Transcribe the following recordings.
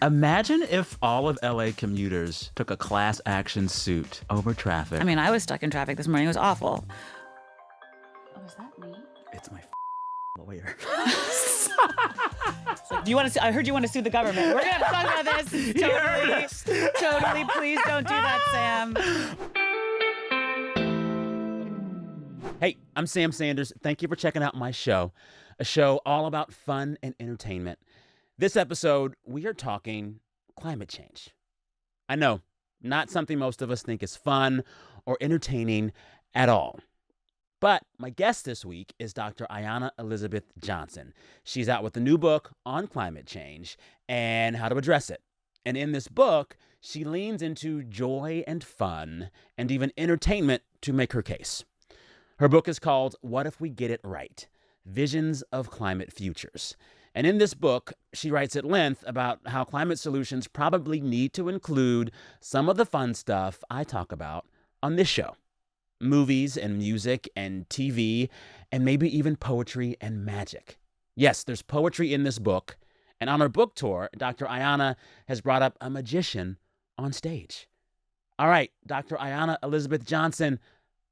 Imagine if all of LA commuters took a class action suit over traffic. I mean, I was stuck in traffic this morning. It was awful. Oh, is that me? It's my lawyer. So, do you want to? I heard you want to sue the government. We're gonna have to talk about this. Totally. Please don't do that, Sam. Hey, I'm Sam Sanders. Thank you for checking out my show, a show all about fun and entertainment. This episode, we are talking climate change. I know, not something most of us think is fun or entertaining at all. But my guest this week is Dr. Ayana Elizabeth Johnson. She's out with a new book on climate change and how to address it. And in this book, she leans into joy and fun and even entertainment to make her case. Her book is called What If We Get It Right? Visions of Climate Futures. And in this book, she writes at length about how climate solutions probably need to include some of the fun stuff I talk about on this show. Movies and music and TV and maybe even poetry and magic. Yes, there's poetry in this book. And on her book tour, Dr. Ayana has brought up a magician on stage. All right, Dr. Ayana Elizabeth Johnson,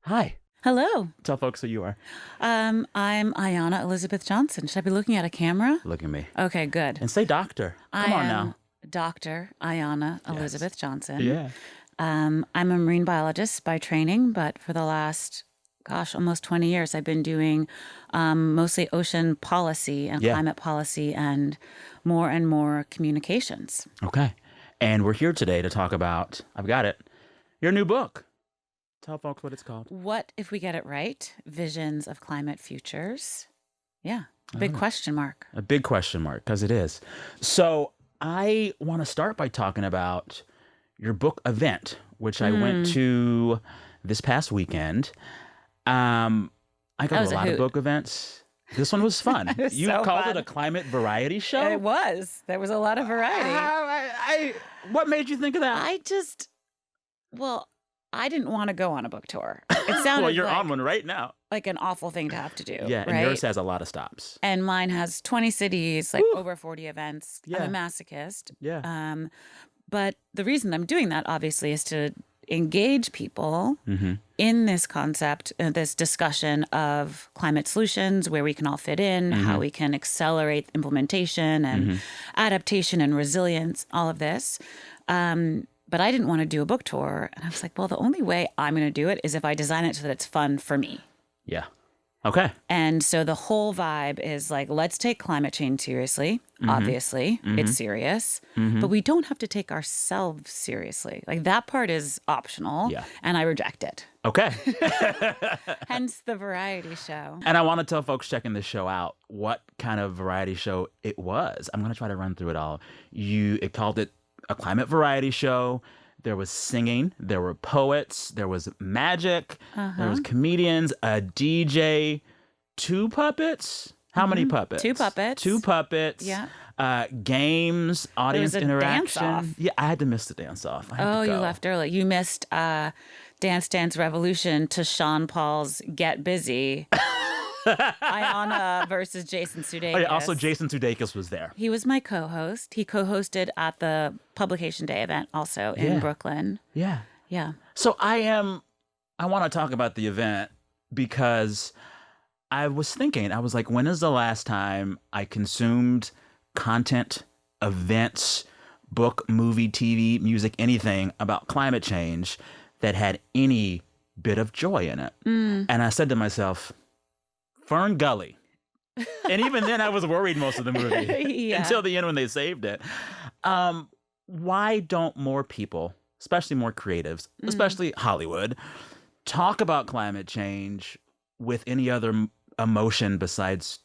hi. Hello. Tell folks who you are. I'm Ayana Elizabeth Johnson. Should I be looking at a camera? Look at me. Okay, good. And say doctor. Come on now. Dr. Ayana Elizabeth Johnson. Yeah. I'm a marine biologist by training, but for the last, almost 20 years, I've been doing mostly ocean policy and climate policy and more communications. Okay. And we're here today to talk about, I've got it, your new book. Tell folks what it's called. What if we get it right? Visions of Climate Futures. Yeah. Big question mark. A big question mark, because it is. So I want to start by talking about your book event, which I went to this past weekend. I go to a lot of book events. This one was fun. You called it a climate variety show? It was. There was a lot of variety. What made you think of that? I didn't want to go on a book tour. It sounded well, you're on one right now. Like an awful thing to have to do. Yeah, and right? yours has a lot of stops. And mine has 20 cities, over 40 events. Yeah. I'm a masochist. Yeah. But the reason I'm doing that, obviously, is to engage people in this concept, this discussion of climate solutions, where we can all fit in, how we can accelerate implementation and adaptation and resilience, all of this. But I didn't want to do a book tour. And I was like, well, the only way I'm going to do it is if I design it so that it's fun for me. Yeah. Okay. And so the whole vibe is like, let's take climate change seriously. Obviously, it's serious. But we don't have to take ourselves seriously. Like, that part is optional. Yeah. And I reject it. Okay. Hence the variety show. And I want to tell folks checking this show out what kind of variety show it was. I'm going to try to run through it all. It called it a climate variety show. There was singing, there were poets, there was magic, there was comedians, a DJ, 2 puppets. How many puppets? 2 puppets. 2 puppets. Yeah. Games, audience interaction. Dance-off. Yeah, I had to miss the dance off. You left early. You missed Dance Dance Revolution to Sean Paul's Get Busy. Ayana versus Jason Sudeikis. Oh, yeah, also Jason Sudeikis was there. He was my co-host. He co-hosted at the Publication Day event also in Brooklyn. Yeah. Yeah. So I want to talk about the event because I was thinking, I was like, when is the last time I consumed content, events, book, movie, TV, music, anything about climate change that had any bit of joy in it? And I said to myself, Fern Gully. And even then I was worried most of the movie until the end when they saved it. Why don't more people, especially more creatives, especially Hollywood, talk about climate change with any other emotion besides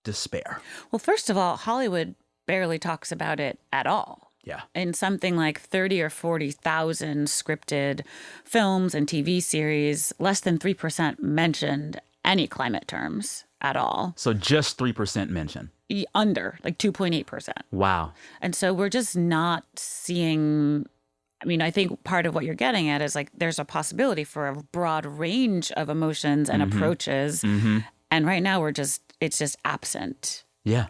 despair? Well, first of all, Hollywood barely talks about it at all. Yeah. In something like 30 or 40,000 scripted films and TV series, less than 3% mentioned any climate terms at all. So just 3% mention. Under, like 2.8%. Wow. And so we're just not seeing, I mean, I think part of what you're getting at is like there's a possibility for a broad range of emotions and approaches. And right now it's just absent. Yeah.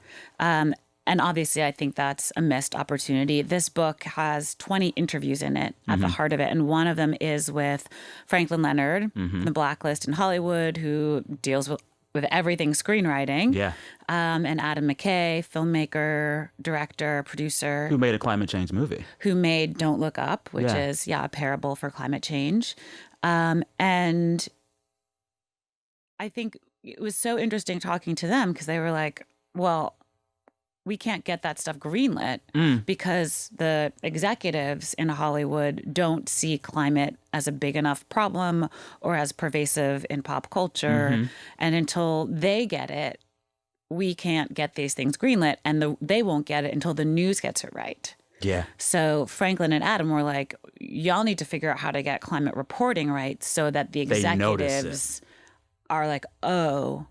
And obviously, I think that's a missed opportunity. This book has 20 interviews in it at the heart of it. And one of them is with Franklin Leonard, the Blacklist in Hollywood, who deals with everything screenwriting. Yeah. And Adam McKay, filmmaker, director, producer. Who made a climate change movie. Who made Don't Look Up, which is, a parable for climate change. And I think it was so interesting talking to them because they were like, well, we can't get that stuff greenlit because the executives in Hollywood don't see climate as a big enough problem or as pervasive in pop culture. And until they get it, we can't get these things greenlit, and they won't get it until the news gets it right. Yeah. So Franklin and Adam were like, y'all need to figure out how to get climate reporting right so that the executives are like, oh,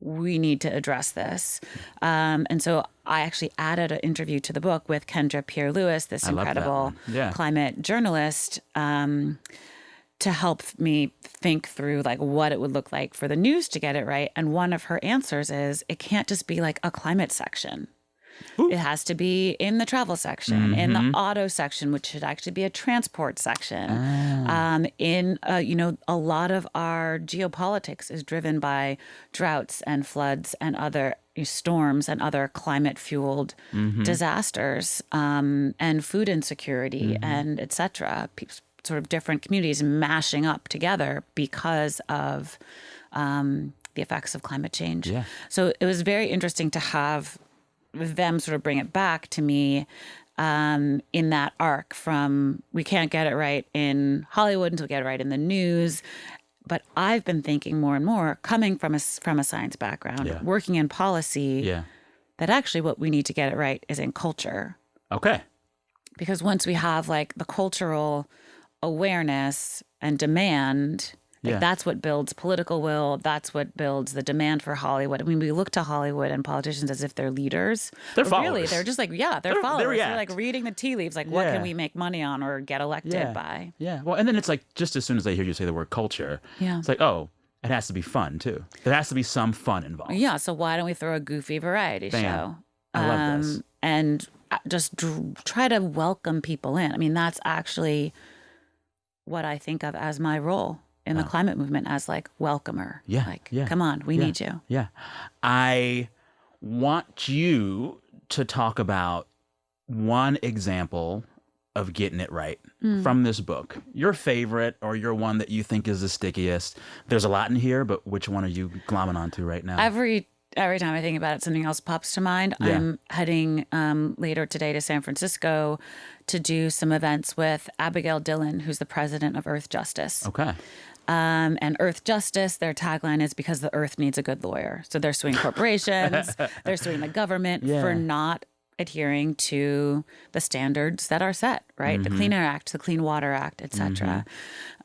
we need to address this. And so I actually added an interview to the book with Kendra Pierre-Lewis, this incredible climate journalist, to help me think through like what it would look like for the news to get it right. And one of her answers is it can't just be like a climate section. Ooh. It has to be in the travel section, in the auto section, which should actually be a transport section. A lot of our geopolitics is driven by droughts and floods and other storms and other climate-fueled disasters, and food insecurity and et cetera. Sort of different communities mashing up together because of the effects of climate change. Yeah. So it was very interesting to have them sort of bring it back to me in that arc from we can't get it right in Hollywood until we get it right in the news. But I've been thinking more and more, coming from a science background, working in policy, that actually what we need to get it right is in culture. Okay. Because once we have like the cultural awareness and demand, that's what builds political will. That's what builds the demand for Hollywood. I mean, we look to Hollywood and politicians as if they're leaders. They're followers. Really, they're just like, they're followers. They're like reading the tea leaves, like what can we make money on or get elected by? Yeah. Well, and then it's like just as soon as they hear you say the word culture, it's like, oh, it has to be fun too. There has to be some fun involved. Yeah. So why don't we throw a goofy variety show? I love this. And just try to welcome people in. I mean, that's actually what I think of as my role in the climate movement, as like welcomer. Yeah. Like, come on, we need you. Yeah. I want you to talk about one example of getting it right from this book. Your favorite or your one that you think is the stickiest. There's a lot in here, but which one are you glomming onto right now? Every time I think about it, something else pops to mind. Yeah. I'm heading later today to San Francisco to do some events with Abigail Dillon, who's the president of Earth Justice. Okay. And Earth Justice, their tagline is because the earth needs a good lawyer. So they're suing corporations, they're suing the government for not adhering to the standards that are set, right? The Clean Air Act, the Clean Water Act, et cetera.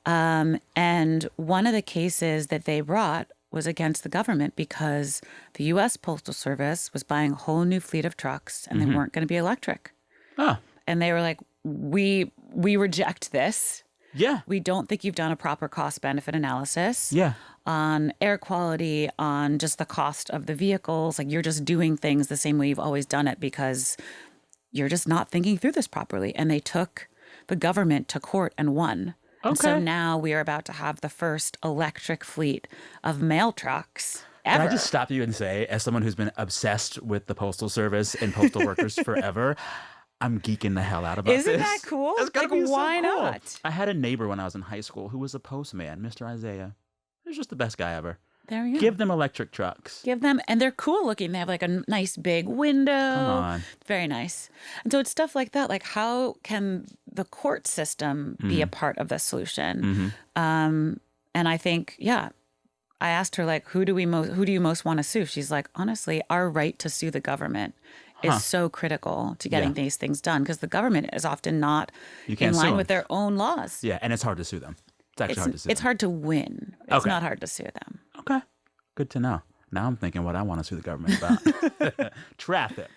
And one of the cases that they brought was against the government because the U.S. Postal Service was buying a whole new fleet of trucks and they weren't going to be electric. Oh. And they were like, we reject this. Yeah. We don't think you've done a proper cost-benefit analysis on air quality, on just the cost of the vehicles. Like, you're just doing things the same way you've always done it because you're just not thinking through this properly. And they took the government to court and won. Okay. And so now we are about to have the first electric fleet of mail trucks ever. Can I just stop you and say, as someone who's been obsessed with the Postal Service and postal workers forever, I'm geeking the hell out about this. Isn't that cool? That's gotta be why so cool. not? I had a neighbor when I was in high school who was a postman, Mr. Isaiah. He was just the best guy ever. There you go. Give them electric trucks. Give them, and they're cool looking. They have like a nice big window. Come on. Very nice. And so it's stuff like that. Like, how can the court system be a part of the solution? And I think, I asked her, like, who do you most want to sue? She's like, honestly, our right to sue the government is so critical to getting these things done because the government is often not in line with their own laws. Yeah, and it's hard to sue them. It's actually hard to sue them. It's hard to win. It's not hard to sue them. Okay. Good to know. Now I'm thinking what I want to sue the government about. Traffic.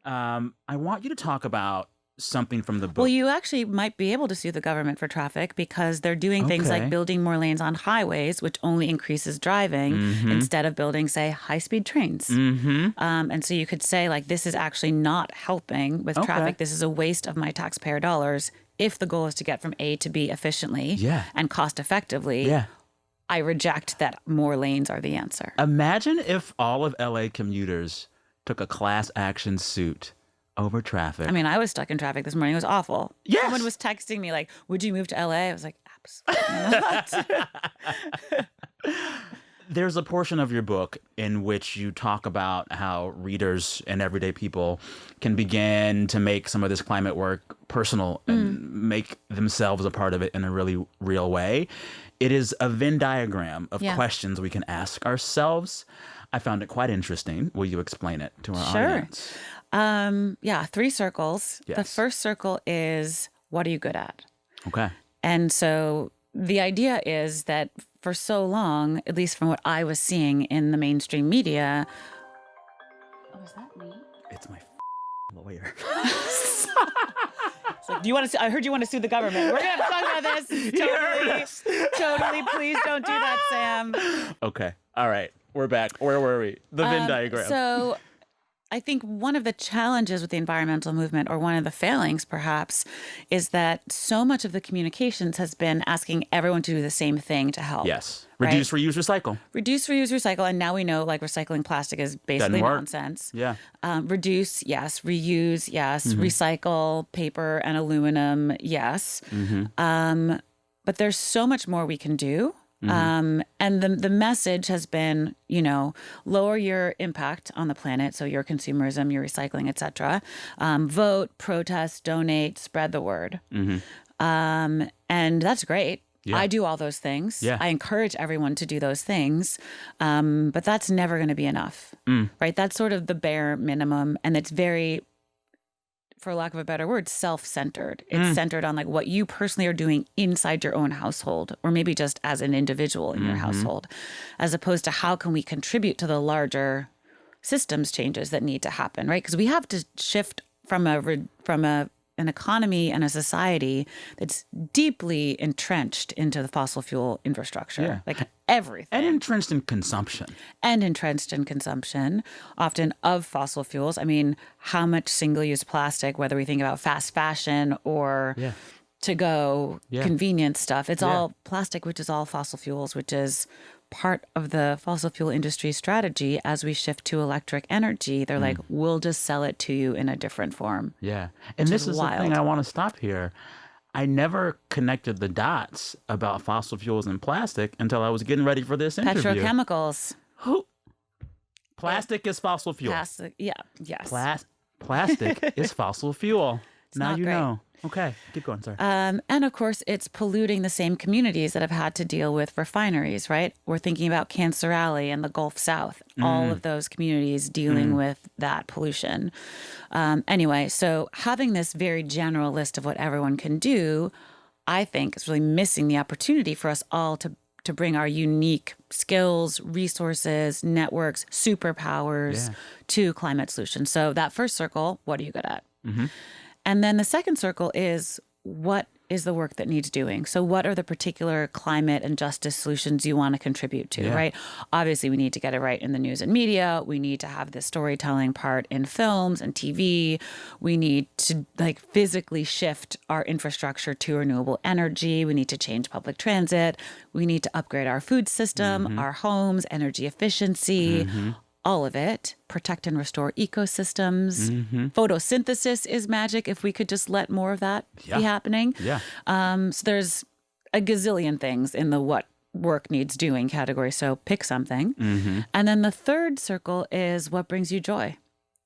I want you to talk about something from the book. Well, you actually might be able to sue the government for traffic because they're doing things Okay. like building more lanes on highways, which only increases driving instead of building, say, high-speed trains. And so you could say, like, this is actually not helping with traffic. This is a waste of my taxpayer dollars. If the goal is to get from A to B efficiently and cost effectively, I reject that more lanes are the answer. Imagine if all of LA commuters took a class action suit over traffic. I mean, I was stuck in traffic this morning. It was awful. Yes. Someone was texting me like, would you move to LA? I was like, absolutely not. There's a portion of your book in which you talk about how readers and everyday people can begin to make some of this climate work personal and make themselves a part of it in a really real way. It is a Venn diagram of questions we can ask ourselves. I found it quite interesting. Will you explain it to our audience? 3 circles. Yes. The first circle is, what are you good at? Okay. And so the idea is that for so long, at least from what I was seeing in the mainstream media. Oh, is that me? It's my lawyer. It's like, do you want to? I heard you want to sue the government. We're gonna have to talk about this. Totally. Please don't do that, Sam. Okay. All right. We're back. Where were we? The Venn diagram. So I think one of the challenges with the environmental movement, or one of the failings perhaps, is that so much of the communications has been asking everyone to do the same thing to help. Yes. Reduce, reuse, recycle. Reduce, reuse, recycle. And now we know like recycling plastic is basically nonsense. Yeah. Reduce, yes. Reuse, yes. Recycle paper and aluminum, yes. But there's so much more we can do. And the message has been, lower your impact on the planet, so your consumerism, your recycling, etc. Vote, protest, donate, spread the word. And that's great. Yeah. I do all those things. Yeah. I encourage everyone to do those things, but that's never going to be enough, right? That's sort of the bare minimum, and it's very, for lack of a better word, self-centered. It's centered on like what you personally are doing inside your own household, or maybe just as an individual in your household, as opposed to how can we contribute to the larger systems changes that need to happen, right? Because we have to shift from an economy and a society that's deeply entrenched into the fossil fuel infrastructure, like everything. And entrenched in consumption. Often of fossil fuels. I mean, how much single-use plastic, whether we think about fast fashion or to-go convenience stuff, it's all plastic, which is all fossil fuels, which is part of the fossil fuel industry strategy. As we shift to electric energy, they're like, we'll just sell it to you in a different form. Yeah. And this is the thing I want to stop here. I never connected the dots about fossil fuels and plastic until I was getting ready for this interview. Petrochemicals. Plastic is fossil fuel. Plastic, yes. Plastic is fossil fuel. Now you know. Okay, keep going, sorry. And of course, it's polluting the same communities that have had to deal with refineries, right? We're thinking about Cancer Alley and the Gulf South, all of those communities dealing with that pollution. Anyway, so having this very general list of what everyone can do, I think is really missing the opportunity for us all to bring our unique skills, resources, networks, superpowers to climate solutions. So that first circle, what are you good at? And then the second circle is, what is the work that needs doing? So what are the particular climate and justice solutions you want to contribute to, right? Obviously, we need to get it right in the news and media. We need to have the storytelling part in films and TV. We need to physically shift our infrastructure to renewable energy. We need to change public transit. We need to upgrade our food system, our homes, energy efficiency, all of it, protect and restore ecosystems. Photosynthesis is magic if we could just let more of that be happening. So there's a gazillion things in the what work needs doing category. So pick something. And then the third circle is what brings you joy,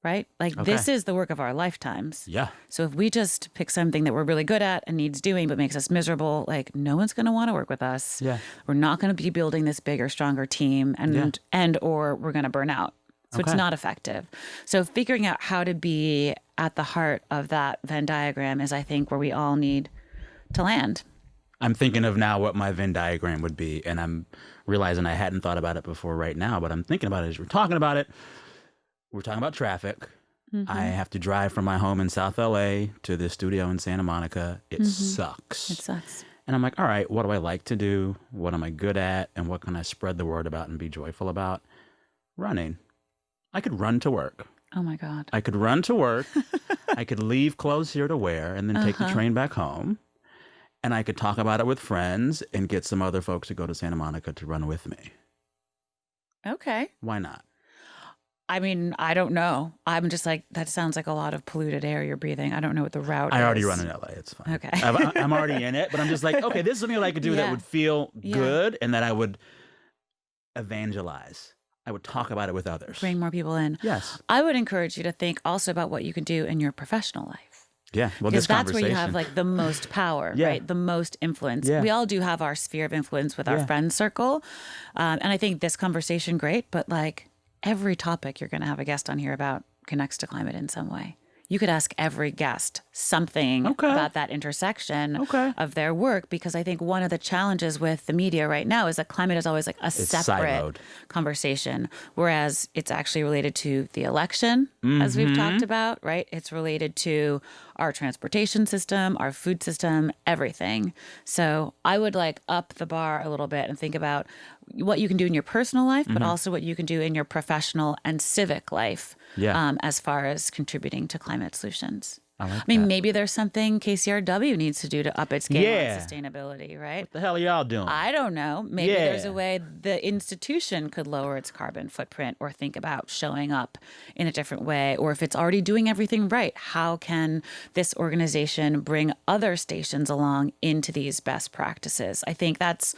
right? This is the work of our lifetimes. So if we just pick something that we're really good at and needs doing but makes us miserable, no one's going to want to work with us. We're not going to be building this bigger, stronger team and or we're going to burn out. So it's not effective. So figuring out how to be at the heart of that Venn diagram is, I think, where we all need to land. I'm thinking of now what my Venn diagram would be, and I'm realizing I hadn't thought about it before right now, but I'm thinking about it as we're talking about it. We're talking about traffic. I have to drive from my home in South LA to the studio in Santa Monica. It sucks. It sucks. And I'm like, all right, what do I like to do? What am I good at? And what can I spread the word about and be joyful about? Running. I could run to work. Oh, my God. I could run to work. I could leave clothes here to wear and then take the train back home. And I could talk about it with friends and get some other folks to go to Santa Monica to run with me. Okay. Why not? I mean, I don't know. I'm just like, that sounds like a lot of polluted air you're breathing. I don't know what the route is. I already run in LA. It's fine. Okay. I'm already in it, but I'm just like, okay, this is something that I could do that would feel good and that I would evangelize. I would talk about it with others. Bring more people in. Yes. I would encourage you to think also about what you can do in your professional life. Yeah. Well, because that's where you have like the most power, right? The most influence. Yeah. We all do have our sphere of influence with our friend circle. And I think this conversation, great, but like, every topic you're going to have a guest on here about connects to climate in some way. You could ask every guest something about that intersection of their work, because I think one of the challenges with the media right now is that climate is always like a separate conversation, whereas it's actually related to the election, as we've talked about, right? It's related to our transportation system, our food system, everything. So I would like up the bar a little bit and think about what you can do in your personal life, but also what you can do in your professional and civic life as far as contributing to climate solutions. I mean, maybe there's something KCRW needs to do to up its game on sustainability, right? What the hell are y'all doing? I don't know. Maybe there's a way the institution could lower its carbon footprint or think about showing up in a different way. Or if it's already doing everything right, how can this organization bring other stations along into these best practices? I think that's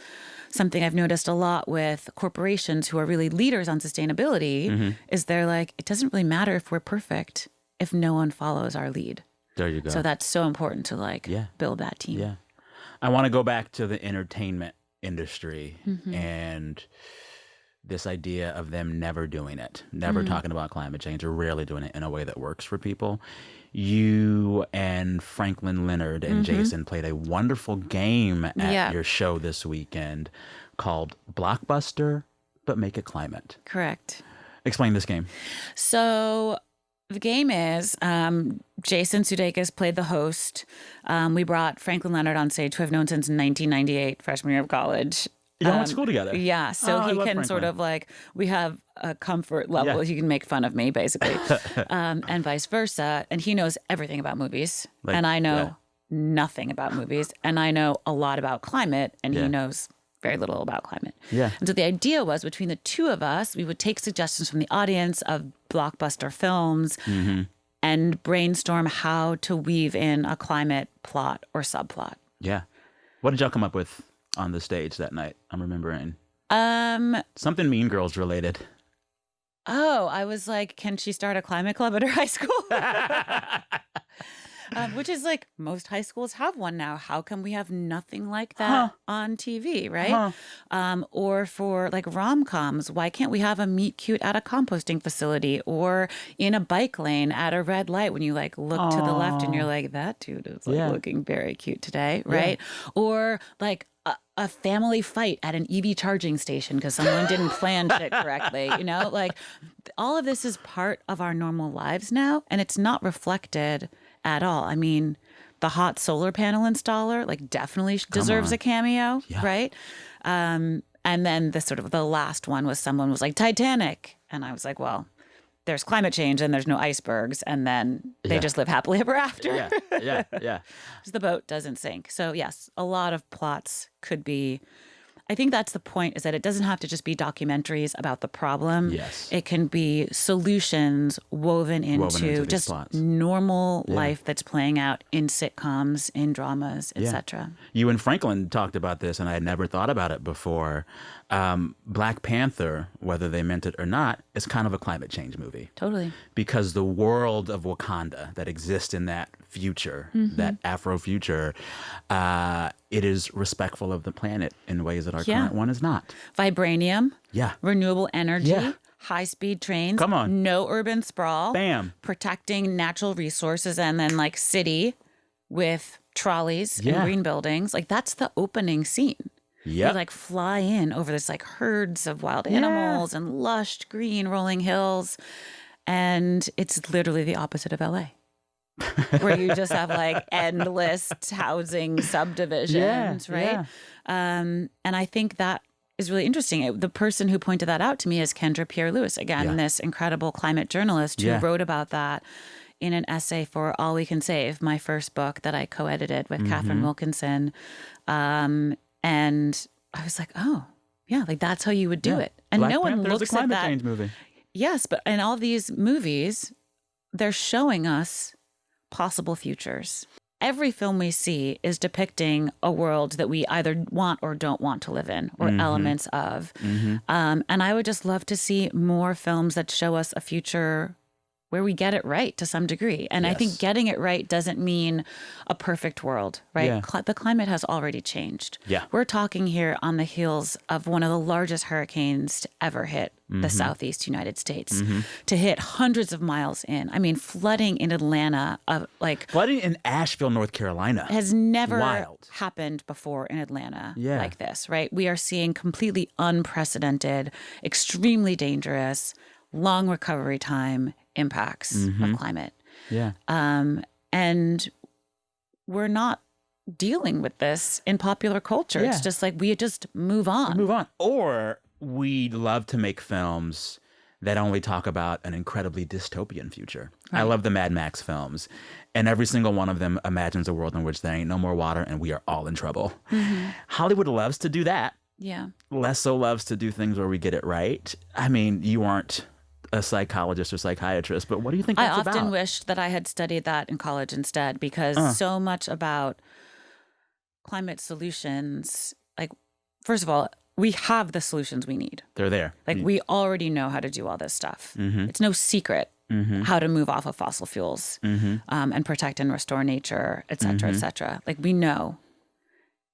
something I've noticed a lot with corporations who are really leaders on sustainability is they're like, it doesn't really matter if we're perfect if no one follows our lead. There you go. So that's so important to like build that team. Yeah. I want to go back to the entertainment industry and this idea of them never doing it, never talking about climate change or rarely doing it in a way that works for people. You and Franklin Leonard and Jason played a wonderful game at your show this weekend called Blockbuster, but Make It Climate. Correct. Explain this game. So the game is Jason Sudeikis played the host. We brought Franklin Leonard on stage, who I've known since 1998, freshman year of college. You all went to school together. Yeah. So he can sort of like, we have a comfort level. He can make fun of me, basically, and vice versa. And he knows everything about movies. Like, and I know nothing about movies. And I know a lot about climate. And he knows very little about climate. Yeah. And so the idea was between the two of us, we would take suggestions from the audience of blockbuster films and brainstorm how to weave in a climate plot or subplot. Yeah. What did y'all come up with on the stage that night? I'm remembering. Something Mean Girls related. Oh, I was like, can she start a climate club at her high school? Which is like, most high schools have one now. How come we have nothing like that on TV, right? Or for like rom-coms, why can't we have a meet cute at a composting facility or in a bike lane at a red light when you like look to the left and you're like, that dude is like looking very cute today, right? Or like a family fight at an EV charging station because someone didn't plan shit correctly, you know? Like, all of this is part of our normal lives now, and it's not reflected at all. I mean, the hot solar panel installer, like, definitely deserves a cameo, right? And then the sort of the last one was someone was like, Titanic. And I was like, well, there's climate change and there's no icebergs. And then they just live happily ever after. Yeah. Because the boat doesn't sink. So yes, a lot of plots could be, I think that's the point, is that it doesn't have to just be documentaries about the problem. Yes. It can be solutions woven into just plots. Normal life that's playing out in sitcoms, in dramas, etc. You and Franklin talked about this, and I had never thought about it before. Black Panther, whether they meant it or not, is kind of a climate change movie. Totally. Because the world of Wakanda that exists in that future, that Afro future, it is respectful of the planet in ways that our current one is not. Vibranium. Yeah. Renewable energy. Yeah. High-speed trains. Come on. No urban sprawl. Bam. Protecting natural resources, and then like city with trolleys and green buildings. Like, that's the opening scene. Yeah. You like fly in over this like herds of wild animals and lush green rolling hills. And it's literally the opposite of LA, where you just have like endless housing subdivisions, right? Yeah. And I think that is really interesting. The person who pointed that out to me is Kendra Pierre-Louis, again, this incredible climate journalist who wrote about that in an essay for All We Can Save, my first book that I co-edited with Catherine Wilkinson. And I was like, oh, yeah, like that's how you would do it. And Black no one Panther's looks a climate at that. change movie. Yes, but in all these movies, they're showing us possible futures. Every film we see is depicting a world that we either want or don't want to live in, or elements of. And I would just love to see more films that show us a future where we get it right to some degree. And I think getting it right doesn't mean a perfect world, right? Yeah. The climate has already changed. Yeah. We're talking here on the heels of one of the largest hurricanes to ever hit the Southeast United States, to hit hundreds of miles in. I mean, flooding in Atlanta, Flooding in Asheville, North Carolina has never happened before in Atlanta like this, right? We are seeing completely unprecedented, extremely dangerous, long recovery time impacts of climate. Yeah. And we're not dealing with this in popular culture. Yeah. It's just like we just move on. Move on. Or we love to make films that only talk about an incredibly dystopian future. Right. I love the Mad Max films. And every single one of them imagines a world in which there ain't no more water and we are all in trouble. Hollywood loves to do that. Yeah. Less so loves to do things where we get it right. I mean, you aren't a psychologist or psychiatrist, but what do you think that's about? I often wished that I had studied that in college instead, because so much about climate solutions, like, first of all, we have the solutions we need. They're there. Like, we already know how to do all this stuff. It's no secret how to move off of fossil fuels and protect and restore nature, et cetera, et cetera. Like, we know.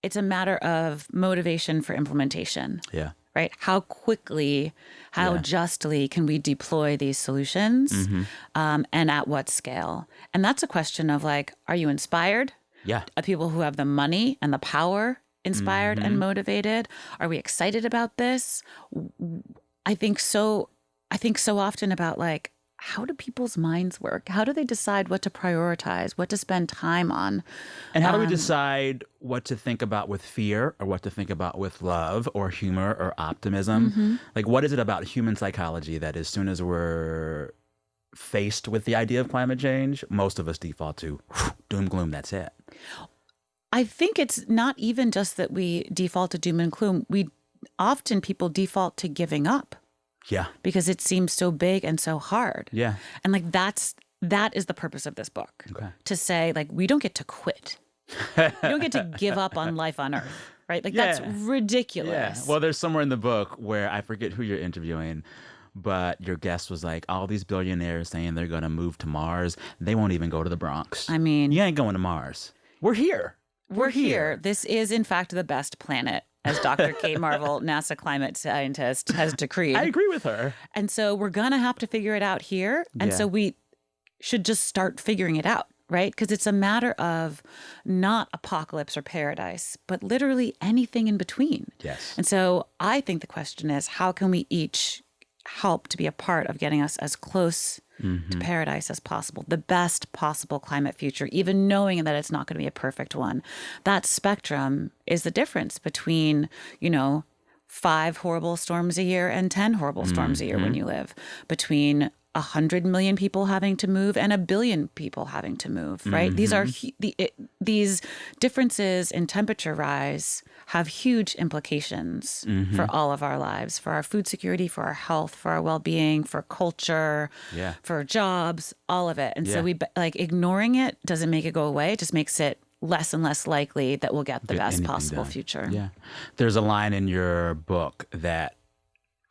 It's a matter of motivation for implementation. Yeah. Right? How quickly, how justly can we deploy these solutions and at what scale? And that's a question of like, are you inspired? Yeah. Are people who have the money and the power inspired and motivated? Are we excited about this? I think so often about like, how do people's minds work? How do they decide what to prioritize, what to spend time on? And how do we decide what to think about with fear or what to think about with love or humor or optimism? Like, what is it about human psychology that as soon as we're faced with the idea of climate change, most of us default to doom, gloom, that's it? I think it's not even just that we default to doom and gloom. People default to giving up. Yeah. Because it seems so big and so hard. Yeah. And like that is the purpose of this book. Okay. To say like, we don't get to quit. You don't get to give up on life on Earth, right? Like that's ridiculous. Yeah. Well, there's somewhere in the book where I forget who you're interviewing, but your guest was like, all these billionaires saying they're going to move to Mars. They won't even go to the Bronx. I mean, you ain't going to Mars. We're here. We're here. This is, in fact, the best planet, as Dr. Kay Marvel, NASA climate scientist, has decreed. I agree with her. And so we're going to have to figure it out here. And so we should just start figuring it out, right? Because it's a matter of not apocalypse or paradise, but literally anything in between. Yes. And so I think the question is, how can we each help to be a part of getting us as close to paradise as possible, the best possible climate future, even knowing that it's not going to be a perfect one? That spectrum is the difference between, 5 horrible storms a year and 10 horrible storms a year when you live, between 100 million people having to move and 1 billion people having to move, right? These are these differences in temperature rise have huge implications for all of our lives, for our food security, for our health, for our well-being, for culture, for jobs, all of it. And so ignoring it doesn't make it go away. It just makes it less and less likely that we'll get the best possible future. Yeah. There's a line in your book that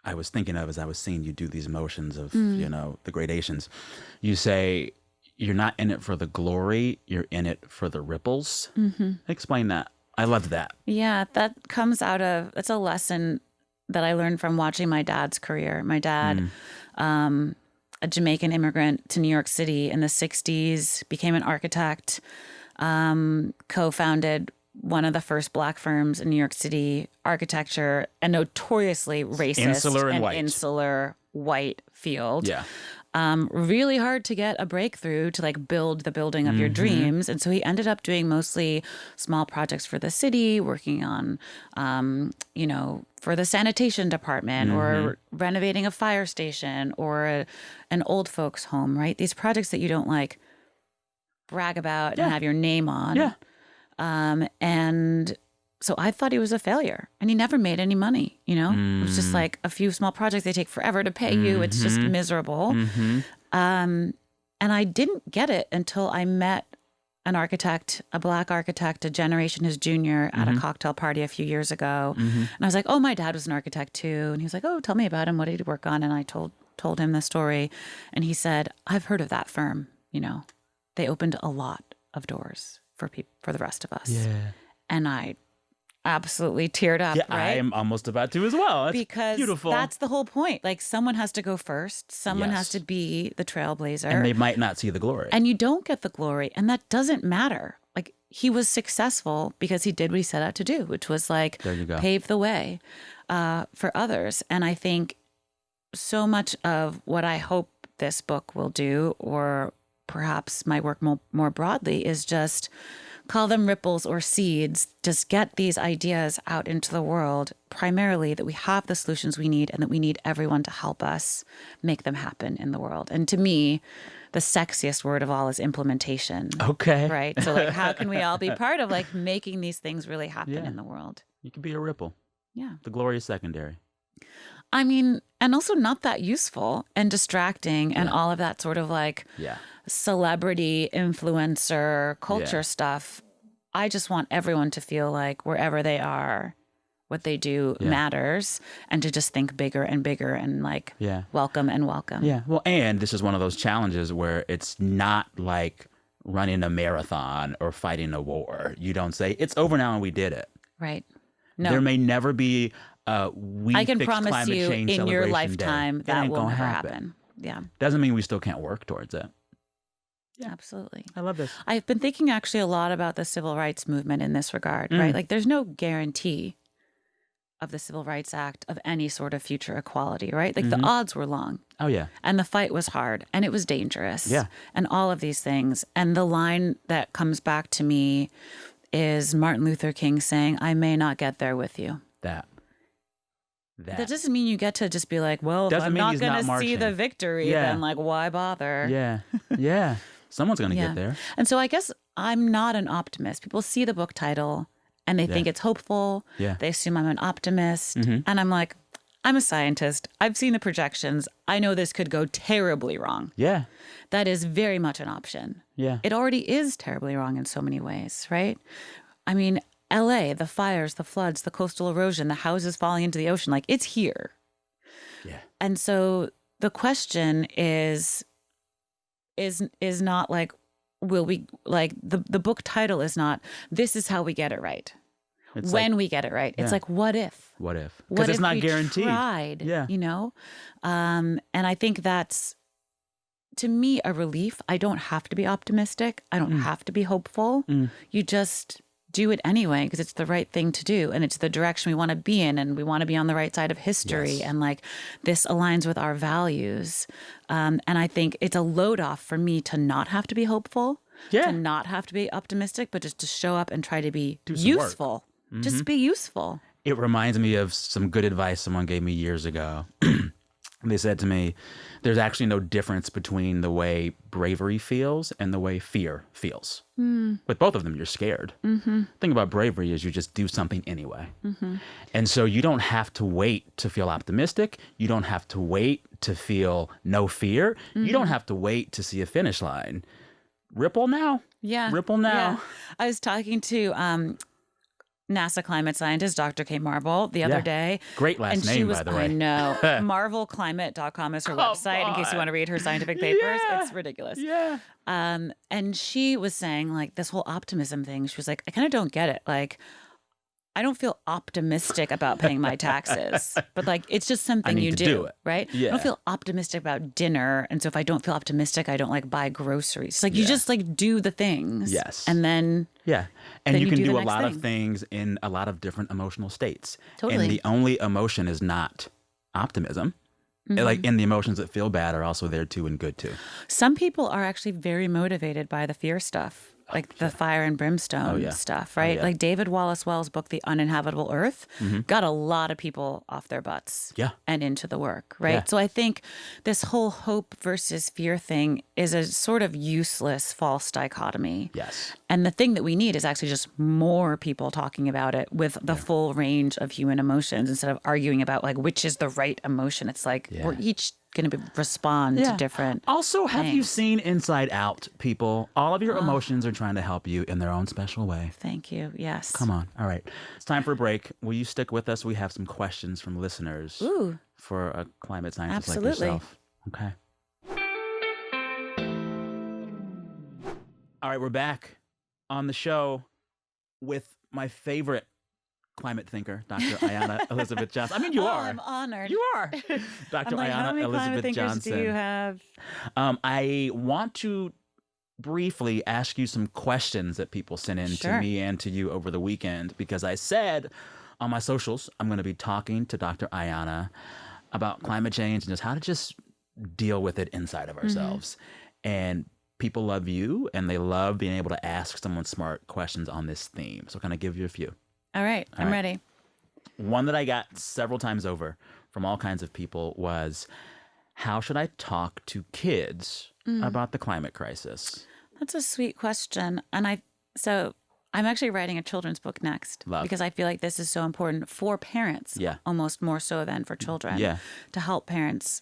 I was thinking of as I was seeing you do these motions of, the gradations. You say, you're not in it for the glory, you're in it for the ripples. Explain that. I loved that. Yeah, that comes out of, it's a lesson that I learned from watching my dad's career. My dad, a Jamaican immigrant to New York City in the 60s, became an architect, co-founded one of the first Black firms in New York City, architecture, a notoriously racist Insular and and white. insular white field. Yeah. really hard to get a breakthrough to like build the building of your dreams. And so he ended up doing mostly small projects for the city, working on, for the sanitation department or renovating a fire station or an old folks home, right? These projects that you don't like brag about and have your name on. Yeah. And so I thought he was a failure, and he never made any money, It was just like a few small projects. They take forever to pay you. It's just miserable. And I didn't get it until I met an architect, a Black architect, a generation his junior at a cocktail party a few years ago. And I was like, oh, my dad was an architect too. And he was like, oh, tell me about him. What did he work on? And I told him the story. And he said, I've heard of that firm. They opened a lot of doors for the rest of us. Yeah. And I absolutely teared up, Yeah, right? I am almost about to as well. That's because beautiful. That's the whole point. Like, someone has to go first. Someone has to be the trailblazer. And they might not see the glory. And you don't get the glory. And that doesn't matter. Like, he was successful because he did what he set out to do, which was like There you go. pave the way for others. And I think so much of what I hope this book will do, or perhaps my work more broadly, is just call them ripples or seeds, just get these ideas out into the world, primarily that we have the solutions we need and that we need everyone to help us make them happen in the world. And to me, the sexiest word of all is implementation. Okay. Right? So like, how can we all be part of like making these things really happen in the world? You can be a ripple. Yeah. The glory is secondary. I mean, and also not that useful and distracting and all of that sort of like celebrity influencer culture stuff. I just want everyone to feel like wherever they are, what they do matters, and to just think bigger and bigger and like welcome and welcome. Yeah. Well, and this is one of those challenges where it's not like running a marathon or fighting a war. You don't say, it's over now and we did it. Right. No. There may never be I can promise you in your lifetime that will never happen. Yeah. Doesn't mean we still can't work towards it. Yeah. Absolutely. I love this. I've been thinking actually a lot about the civil rights movement in this regard, right? Like, there's no guarantee of the Civil Rights Act of any sort of future equality, right? Like, the odds were long. Oh, yeah. And the fight was hard, and it was dangerous. Yeah. And all of these things. And the line that comes back to me is Martin Luther King saying, I may not get there with you. That doesn't mean you get to just be like, well, if I'm not going to see the victory, then like, why bother? Yeah. Yeah. Someone's going to get there. And so I guess I'm not an optimist. People see the book title and they think it's hopeful. Yeah. They assume I'm an optimist. And I'm like, I'm a scientist. I've seen the projections. I know this could go terribly wrong. Yeah. That is very much an option. Yeah. It already is terribly wrong in so many ways, right? I mean, LA, the fires, the floods, the coastal erosion, the houses falling into the ocean, like, it's here. Yeah. And so the question is not like, will we, like, the book title is not, this is how we get it right. It's when like, we get it right. It's like, what if? What if? Because it's not guaranteed. Tried, and I think that's, to me, a relief. I don't have to be optimistic. I don't have to be hopeful. You just do it anyway because it's the right thing to do, and it's the direction we want to be in, and we want to be on the right side of history, and like, this aligns with our values. And I think it's a load off for me to not have to be hopeful, to not have to be optimistic, but just to show up and try to be useful. Just be useful. It reminds me of some good advice someone gave me years ago. They said to me, there's actually no difference between the way bravery feels and the way fear feels. With both of them, you're scared. The thing about bravery is you just do something anyway. And so you don't have to wait to feel optimistic. You don't have to wait to feel no fear. You don't have to wait to see a finish line. Ripple now. Yeah. Ripple now. Yeah. I was talking to NASA climate scientist Dr. Kate Marble the other day. Great last name, by the way. I know. MarvelClimate.com is her website in case you want to read her scientific papers. It's ridiculous. Yeah. And she was saying, like, this whole optimism thing. She was like, I kind of don't get it. Like, I don't feel optimistic about paying my taxes, but like, it's just something you do, right? Yeah. I don't feel optimistic about dinner. And so if I don't feel optimistic, I don't like buy groceries. It's like, you just like do the things. Yes. And then. Yeah. And you can do a lot of things in a lot of different emotional states. Totally. And the only emotion is not optimism. Like in the emotions that feel bad are also there too and good too. Some people are actually very motivated by the fear stuff, like the fire and brimstone stuff, right? Like David Wallace Wells' book, The Uninhabitable Earth, got a lot of people off their butts and into the work, right? Yeah. So I think this whole hope versus fear thing is a sort of useless false dichotomy. Yes. And the thing that we need is actually just more people talking about it with the full range of human emotions instead of arguing about like which is the right emotion. It's like we're each going to respond to different Also, have you things. seen Inside Out, people? All of your emotions are trying to help you in their own special way. Thank you. Yes. Come on. All right. It's time for a break. Will you stick with us? We have some questions from listeners for a climate scientist like yourself. Okay. All right, we're back on the show with my favorite climate thinker, Dr. Ayana Elizabeth Johnson. I mean, you are. I'm honored. You are. Dr. I'm like, how Ayana many climate Elizabeth thinkers Johnson. do you have? I want to briefly ask you some questions that people sent in to me and to you over the weekend, because I said on my socials I'm going to be talking to Dr. Ayana about climate change and just how to just deal with it inside of ourselves. And people love you and they love being able to ask someone smart questions on this theme. So can I give you a few? All right. I'm ready. One that I got several times over from all kinds of people was, how should I talk to kids about the climate crisis? That's a sweet question. And I'm actually writing a children's book next because I feel like this is so important for parents, almost more so than for children, to help parents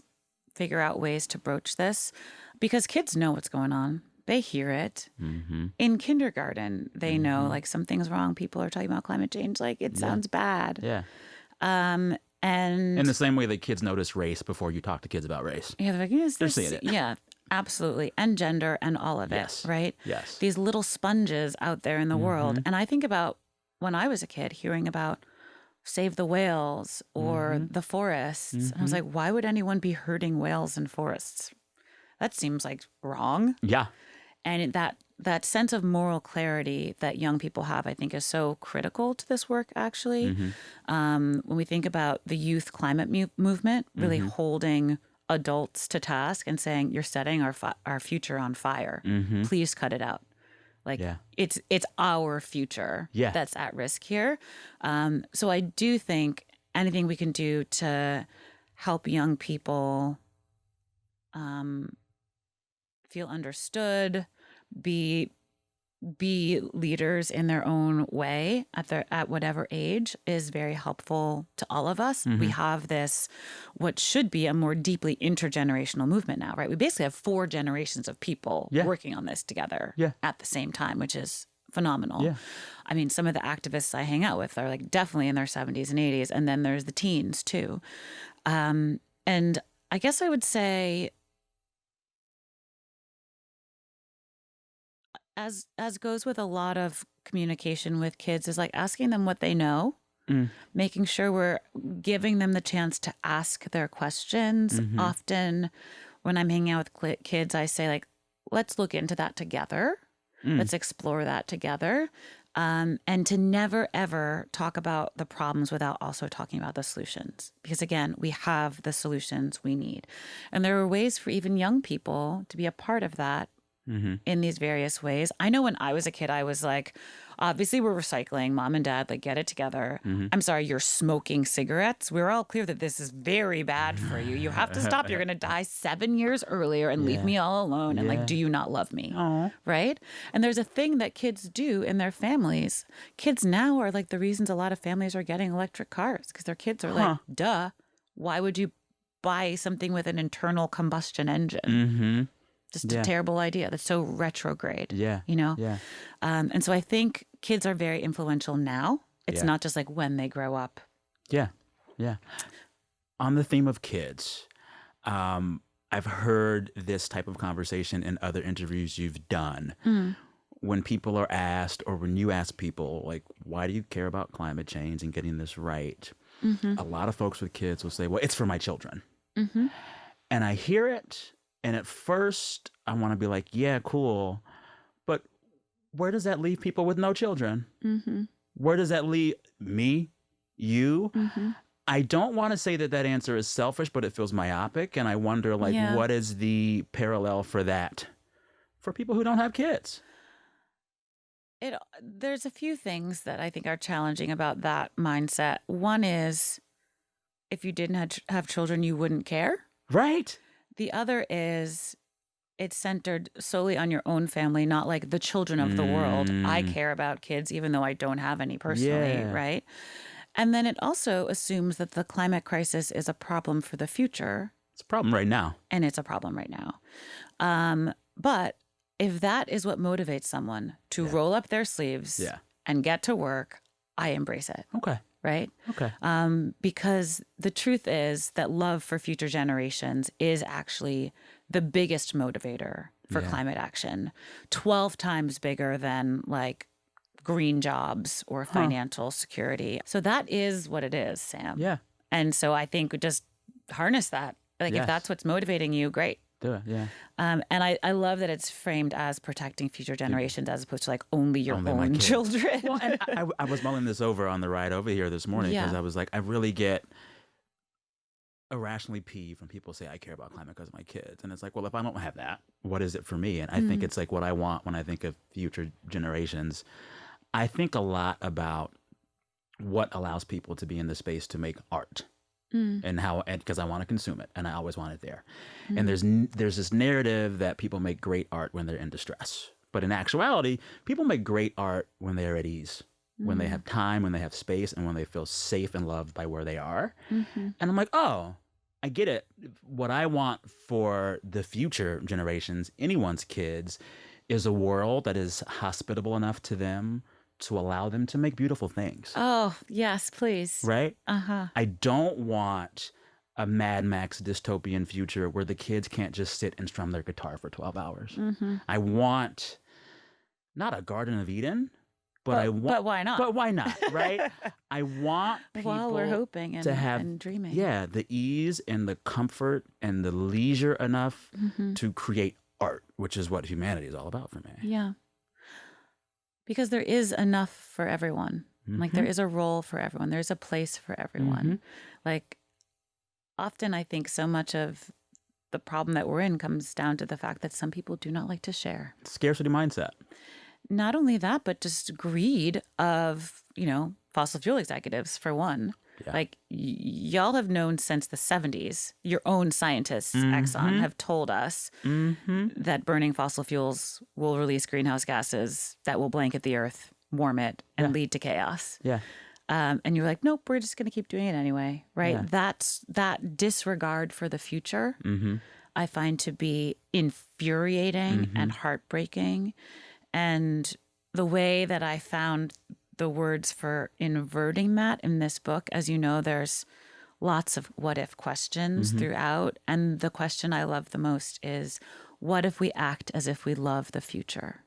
figure out ways to broach this, because kids know what's going on. They hear it. In kindergarten, they know like something's wrong. People are talking about climate change. Like it sounds bad. Yeah. And in the same way that kids notice race before you talk to kids about race. Yeah, they're like, yes, they're seeing it. Yeah, absolutely. And gender and all of it, right? Yes. These little sponges out there in the world. And I think about when I was a kid hearing about save the whales or the forests. And I was like, why would anyone be hurting whales and forests? That seems like wrong. Yeah. And that sense of moral clarity that young people have, I think, is so critical to this work, actually. When we think about the youth climate movement, really holding adults to task and saying, you're setting our future on fire. Please cut it out. Like, it's our future that's at risk here. So I do think anything we can do to help young people feel understood, be leaders in their own way at whatever age is very helpful to all of us. We have this, what should be a more deeply intergenerational movement now, right? We basically have 4 generations of people working on this together at the same time, which is phenomenal. I mean, some of the activists I hang out with are like definitely in their 70s and 80s, and then there's the teens too. And I guess I would say, as goes with a lot of communication with kids, is like asking them what they know, making sure we're giving them the chance to ask their questions. Often when I'm hanging out with kids, I say like, let's look into that together. Let's explore that together. And to never, ever talk about the problems without also talking about the solutions. Because again, we have the solutions we need. And there are ways for even young people to be a part of that in these various ways. I know when I was a kid, I was like, obviously we're recycling, mom and dad, like get it together. I'm sorry, you're smoking cigarettes. We're all clear that this is very bad for you. You have to stop. You're going to die 7 years earlier and leave me all alone. And like, do you not love me? Right? And there's a thing that kids do in their families. Kids now are like the reasons a lot of families are getting electric cars, because their kids are like, duh, why would you buy something with an internal combustion engine? Just a terrible idea. That's so retrograde. You know? And so I think kids are very influential now. It's not just like when they grow up. On the theme of kids, I've heard this type of conversation in other interviews you've done. When people are asked, or when you ask people, like, why do you care about climate change and getting this right? A lot of folks with kids will say, well, it's for my children. And I hear it. And at first, I want to be like, yeah, cool. But where does that leave people with no children? Where does that leave me, you? I don't want to say that answer is selfish, but it feels myopic. And I wonder, like, Yeah. what is the parallel for that for people who don't have kids? There's a few things that I think are challenging about that mindset. One is if you didn't have children, you wouldn't care. Right. The other is it's centered solely on your own family, not like the children of the world. I care about kids, even though I don't have any personally, Yeah. right? And then it also assumes that the climate crisis is a problem for the future. It's a problem right now. And it's a problem right now. But if that is what motivates someone to roll up their sleeves and get to work, I embrace it. Okay. Right? Okay. Because the truth is that love for future generations is actually the biggest motivator for climate action, 12 times bigger than like green jobs or financial security. So that is what it is, Sam. Yeah. And so I think just harness that. Like if that's what's motivating you, great. Do it. Yeah. And I love that it's framed as protecting future generations as opposed to like only your Only my own kids. children. Well, and I was mulling this over on the ride over here this morning because I was like, I really get irrationally peeved when people say I care about climate because of my kids. And it's like, well, if I don't have that, what is it for me? And I think it's like what I want when I think of future generations. I think a lot about what allows people to be in the space to make art. And how, because I want to consume it and I always want it there. And there's this narrative that people make great art when they're in distress. But in actuality, people make great art when they're at ease, when they have time, when they have space, and when they feel safe and loved by where they are. And I'm like, oh, I get it. What I want for the future generations, anyone's kids, is a world that is hospitable enough to them to allow them to make beautiful things. Oh, yes, please. Right? Uh-huh. I don't want a Mad Max dystopian future where the kids can't just sit and strum their guitar for 12 hours. I want not a Garden of Eden, but why not? But why not, right? I want people While we're hoping and, to have and dreaming. Yeah, the ease and the comfort and the leisure enough to create art, which is what humanity is all about for me. Yeah. Because there is enough for everyone. Like there is a role for everyone. There's a place for everyone. Like often I think so much of the problem that we're in comes down to the fact that some people do not like to share. Scarcity mindset. Not only that, but just greed of, fossil fuel executives for one. Yeah. Like y'all have known since the 70s, your own scientists, Exxon, have told us that burning fossil fuels will release greenhouse gases that will blanket the earth, warm it, and lead to chaos. Yeah. And you're like, nope, we're just going to keep doing it anyway, right? Yeah. That disregard for the future, I find to be infuriating and heartbreaking. And the way that I found the words for inverting that in this book, as you know, there's lots of what if questions throughout. And the question I love the most is, what if we act as if we love the future?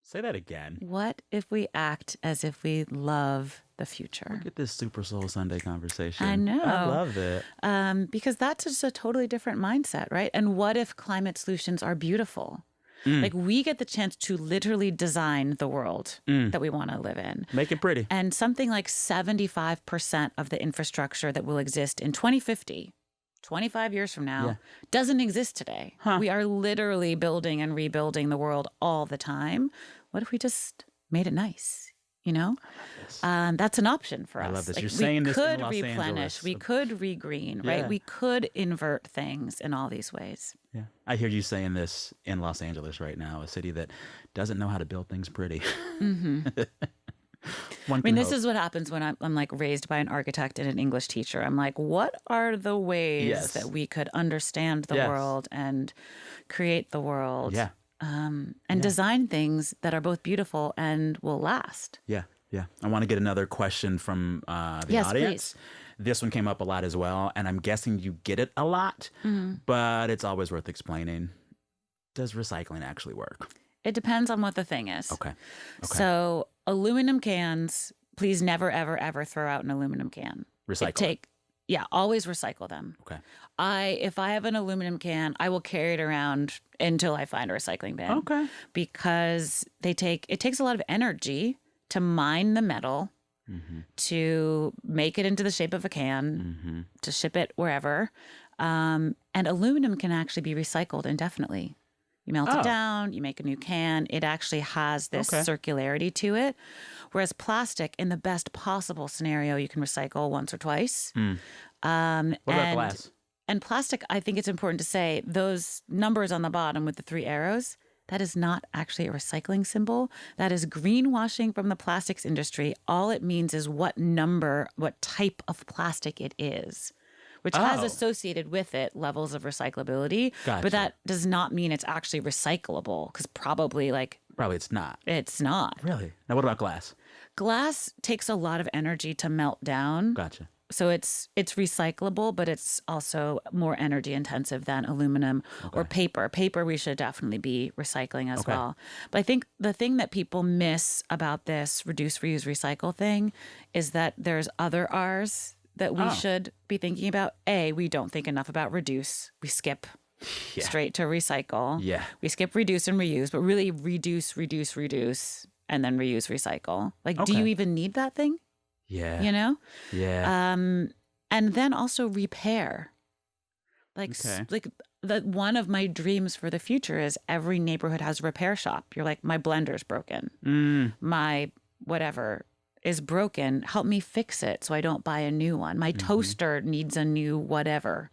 Say that again. What if we act as if we love the future? Look at this Super Soul Sunday conversation. I know. I love it. Because that's just a totally different mindset, right? And what if climate solutions are beautiful? Like we get the chance to literally design the world that we want to live in. Make it pretty. And something like 75% of the infrastructure that will exist in 2050, 25 years from now, doesn't exist today. We are literally building and rebuilding the world all the time. What if we just made it nice? That's an option for us. I love this. Like, You're saying this in We could Los replenish. Angeles. We could regreen, right? Yeah. We could invert things in all these ways. Yeah. I hear you saying this in Los Angeles right now, a city that doesn't know how to build things pretty. I mean, this is what happens when I'm like raised by an architect and an English teacher. I'm like, what are the ways that we could understand the world and create the world? Yeah. And design things that are both beautiful and will last. Yeah. Yeah. I want to get another question from the audience. Please. This one came up a lot as well, and I'm guessing you get it a lot, but it's always worth explaining. Does recycling actually work? It depends on what the thing is. Okay. So aluminum cans, please never, ever, ever throw out an aluminum can. Recycle. Always recycle them. Okay. If I have an aluminum can, I will carry it around until I find a recycling bin. Okay. Because it takes a lot of energy to mine the metal, to make it into the shape of a can, to ship it wherever. And aluminum can actually be recycled indefinitely. You melt it down, you make a new can. It actually has this circularity to it. Whereas plastic, in the best possible scenario, you can recycle once or twice. What about glass? And plastic, I think it's important to say, those numbers on the bottom with the 3 arrows, that is not actually a recycling symbol. That is greenwashing from the plastics industry. All it means is what type of plastic it is, which has associated with it levels of recyclability. Gotcha. But that does not mean it's actually recyclable, because probably it's not. It's not. Really? Now, what about glass? Glass takes a lot of energy to melt down. Gotcha. So it's recyclable, but it's also more energy intensive than aluminum or paper. Paper we should definitely be recycling as well. But I think the thing that people miss about this reduce, reuse, recycle thing is that there's other R's that we should be thinking about. A, we don't think enough about reduce. We skip straight to recycle. Yeah. We skip reduce and reuse, but really reduce, and then reuse, recycle. Do you even need that thing? Yeah. You know? Yeah. And then also repair. One of my dreams for the future is every neighborhood has a repair shop. You're like, my blender's broken. My whatever is broken. Help me fix it so I don't buy a new one. My toaster needs a new whatever.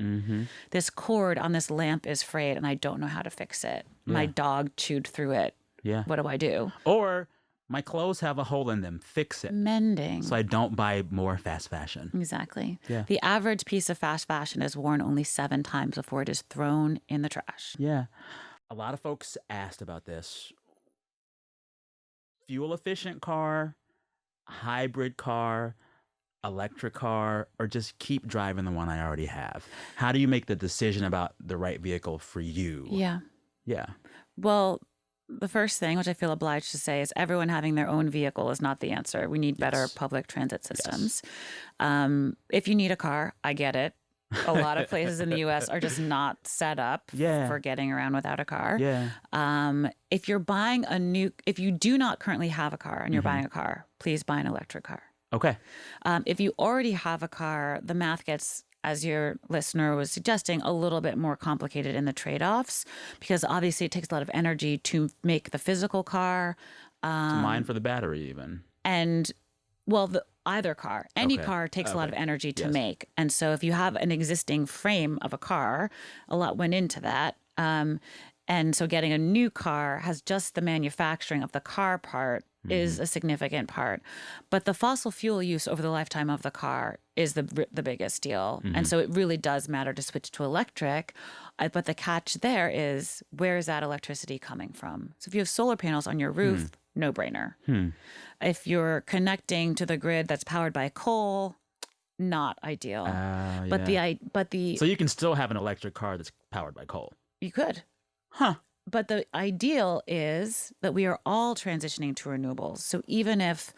This cord on this lamp is frayed and I don't know how to fix it. My dog chewed through it. Yeah. What do I do? Or my clothes have a hole in them. Fix it. Mending. So I don't buy more fast fashion. Exactly. Yeah. The average piece of fast fashion is worn only 7 times before it is thrown in the trash. Yeah. A lot of folks asked about this. Fuel efficient car, hybrid car, electric car, or just keep driving the one I already have? How do you make the decision about the right vehicle for you? Yeah. Yeah. Well, the first thing, which I feel obliged to say, is everyone having their own vehicle is not the answer. We need better public transit systems. If you need a car, I get it. A lot of places in the U.S. are just not set up for getting around without a car. Yeah. If you do not currently have a car and you're buying a car, please buy an electric car. Okay. If you already have a car, the math gets, as your listener was suggesting, a little bit more complicated in the trade-offs, because obviously it takes a lot of energy to make the physical car. To mine for the battery even. And, well, either car. Any car takes a lot of energy to make. And so if you have an existing frame of a car, a lot went into that. And so getting a new car has just the manufacturing of the car part is a significant part. But the fossil fuel use over the lifetime of the car is the biggest deal. And so it really does matter to switch to electric. But the catch there is, where is that electricity coming from? So if you have solar panels on your roof, no brainer. If you're connecting to the grid that's powered by coal, not ideal. So you can still have an electric car that's powered by coal. You could. Huh. But the ideal is that we are all transitioning to renewables. So even if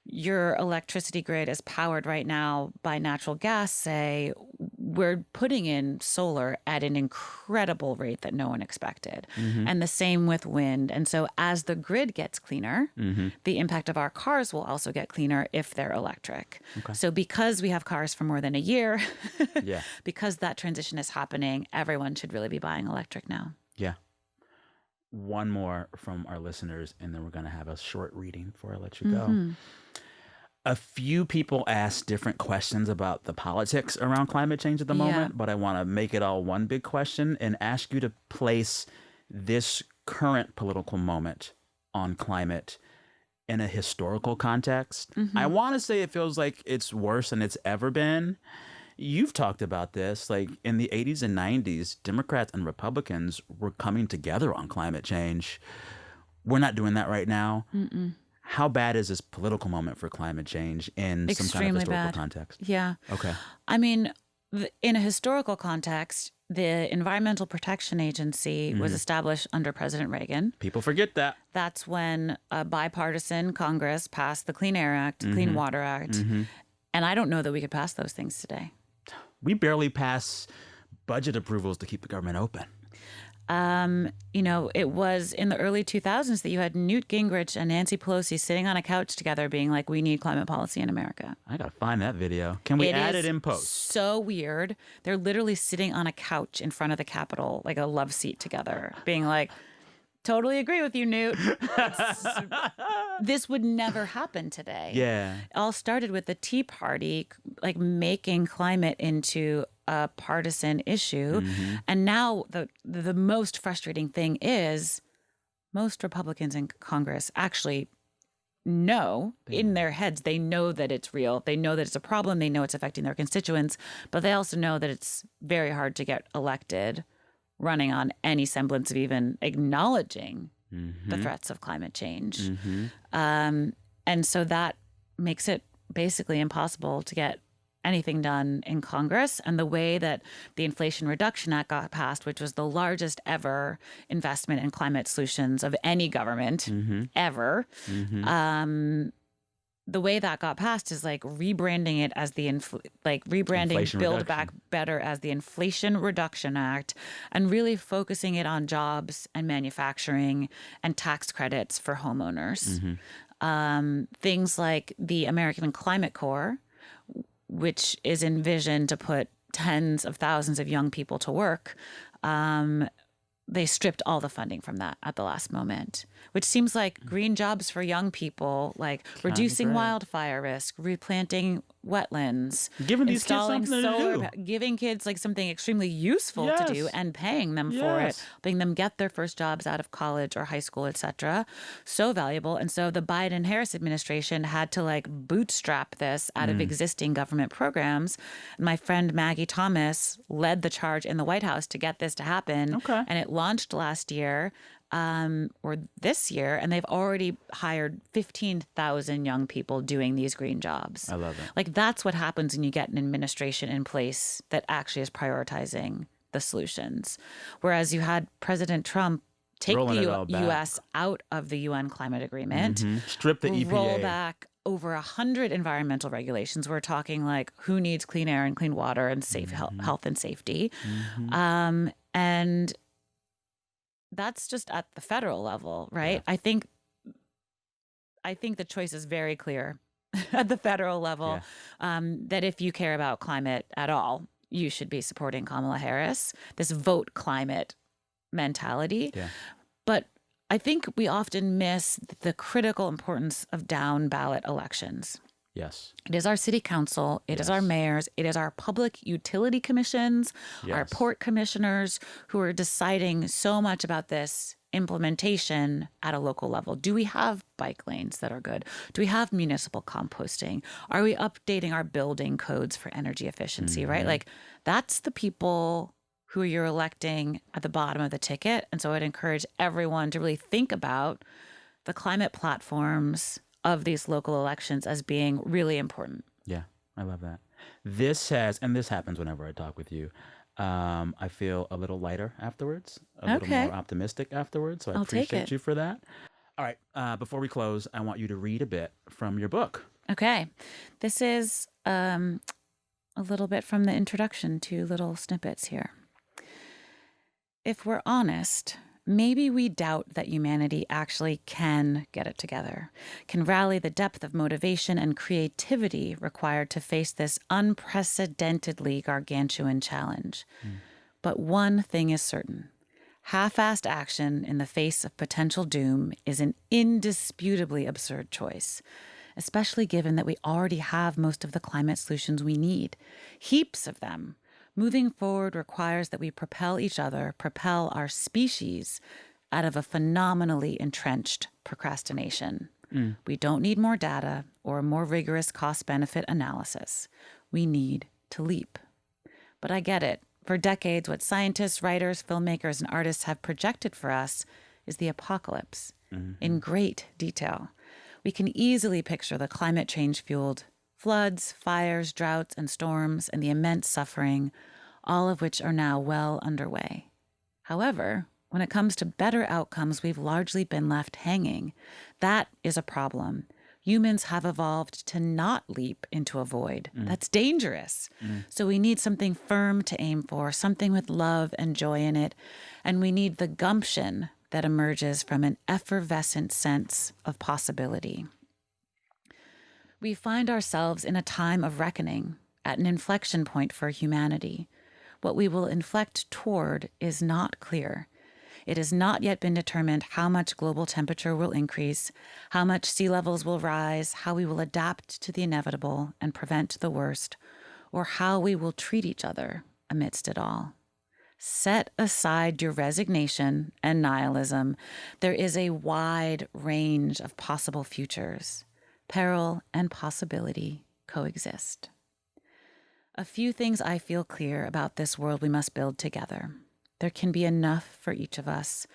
your electricity grid is powered right now by natural gas, say, we're putting in solar at an incredible rate that no one expected. And the same with wind. And so as the grid gets cleaner, the impact of our cars will also get cleaner if they're electric. So because we have cars for more than a year, because that transition is happening, everyone should really be buying electric now. Yeah. One more from our listeners, and then we're going to have a short reading before I let you go. A few people ask different questions about the politics around climate change at the moment, but I want to make it all one big question and ask you to place this current political moment on climate in a historical context. I want to say it feels like it's worse than it's ever been. You've talked about this, like in the 80s and 90s, Democrats and Republicans were coming together on climate change. We're not doing that right now. How bad is this political moment for climate change in some kind of historical context? Yeah. Okay. I mean, in a historical context, the Environmental Protection Agency was established under President Reagan. People forget that. That's when a bipartisan Congress passed the Clean Air Act, Clean Water Act. And I don't know that we could pass those things today. We barely pass budget approvals to keep the government open. It was in the early 2000s that you had Newt Gingrich and Nancy Pelosi sitting on a couch together being like, we need climate policy in America. I got to find that video. Can we add it in post? So weird. They're literally sitting on a couch in front of the Capitol, like a love seat together, being like, totally agree with you, Newt. This would never happen today. Yeah. It all started with the Tea Party, like making climate into a partisan issue. Mm-hmm. And now the most frustrating thing is most Republicans in Congress actually know in their heads, they know that it's real. They know that it's a problem. They know it's affecting their constituents. But they also know that it's very hard to get elected running on any semblance of even acknowledging the threats of climate change. And so that makes it basically impossible to get anything done in Congress. And the way that the Inflation Reduction Act got passed, which was the largest ever investment in climate solutions of any government ever, the way that got passed is like rebranding it as rebranding Build Back Better as the Inflation Reduction Act, and really focusing it on jobs and manufacturing and tax credits for homeowners. Things like the American Climate Corps, which is envisioned to put tens of thousands of young people to work, they stripped all the funding from that at the last moment, which seems like green jobs for young people, like reducing wildfire risk, replanting wetlands, giving these kids something to do, giving kids like something extremely useful to do, and paying them for it, helping them get their first jobs out of college or high school, etc. So valuable. And so the Biden-Harris administration had to like bootstrap this out of existing government programs. My friend Maggie Thomas led the charge in the White House to get this to happen. And it launched last year. Or this year, and they've already hired 15,000 young people doing these green jobs. I love it. Like, that's what happens when you get an administration in place that actually is prioritizing the solutions. Whereas you had President Trump take the U.S. out of the UN climate agreement, strip the EPA, roll back over 100 environmental regulations. We're talking like who needs clean air and clean water and safe health and safety. And that's just at the federal level, right? I think the choice is very clear at the federal level, that if you care about climate at all, you should be supporting Kamala Harris, this vote climate mentality. But I think we often miss the critical importance of down ballot elections. Yes. It is our city council. It is our mayors. It is our public utility commissions, our port commissioners who are deciding so much about this implementation at a local level. Do we have bike lanes that are good? Do we have municipal composting? Are we updating our building codes for energy efficiency, right? Like, that's the people who you're electing at the bottom of the ticket. And so I'd encourage everyone to really think about the climate platforms of these local elections as being really important. Yeah, I love that. This happens whenever I talk with you. I feel a little lighter afterwards, a little more optimistic afterwards. So I appreciate you for that. All right, before we close, I want you to read a bit from your book. Okay. This is a little bit from the introduction, 2 little snippets here. If we're honest, maybe we doubt that humanity actually can get it together, can rally the depth of motivation and creativity required to face this unprecedentedly gargantuan challenge. But one thing is certain. Half-assed action in the face of potential doom is an indisputably absurd choice, especially given that we already have most of the climate solutions we need, heaps of them. Moving forward requires that we propel each other, propel our species out of a phenomenally entrenched procrastination. We don't need more data or a more rigorous cost-benefit analysis. We need to leap. But I get it. For decades, what scientists, writers, filmmakers, and artists have projected for us is the apocalypse in great detail. We can easily picture the climate change-fueled floods, fires, droughts, and storms, and the immense suffering, all of which are now well underway. However, when it comes to better outcomes, we've largely been left hanging. That is a problem. Humans have evolved to not leap into a void. That's dangerous. So we need something firm to aim for, something with love and joy in it. And we need the gumption that emerges from an effervescent sense of possibility. We find ourselves in a time of reckoning, at an inflection point for humanity. What we will inflect toward is not clear. It has not yet been determined how much global temperature will increase, how much sea levels will rise, how we will adapt to the inevitable and prevent the worst, or how we will treat each other amidst it all. Set aside your resignation and nihilism. There is a wide range of possible futures. Peril and possibility coexist. A few things I feel clear about this world we must build together. There can be enough for each of us.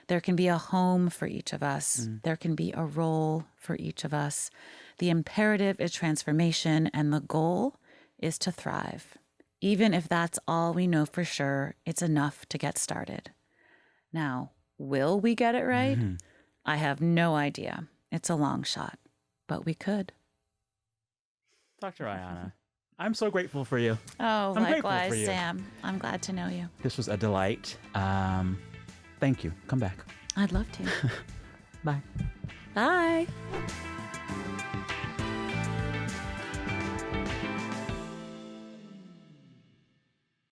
There can be a home for each of us. There can be a role for each of us. The imperative is transformation, and the goal is to thrive. Even if that's all we know for sure, it's enough to get started. Now, will we get it right? I have no idea. It's a long shot, but we could. Dr. Ayana, I'm so grateful for you. Oh, I'm grateful likewise, for you. Sam. I'm glad to know you. This was a delight. Thank you. Come back. I'd love to. Bye. Bye.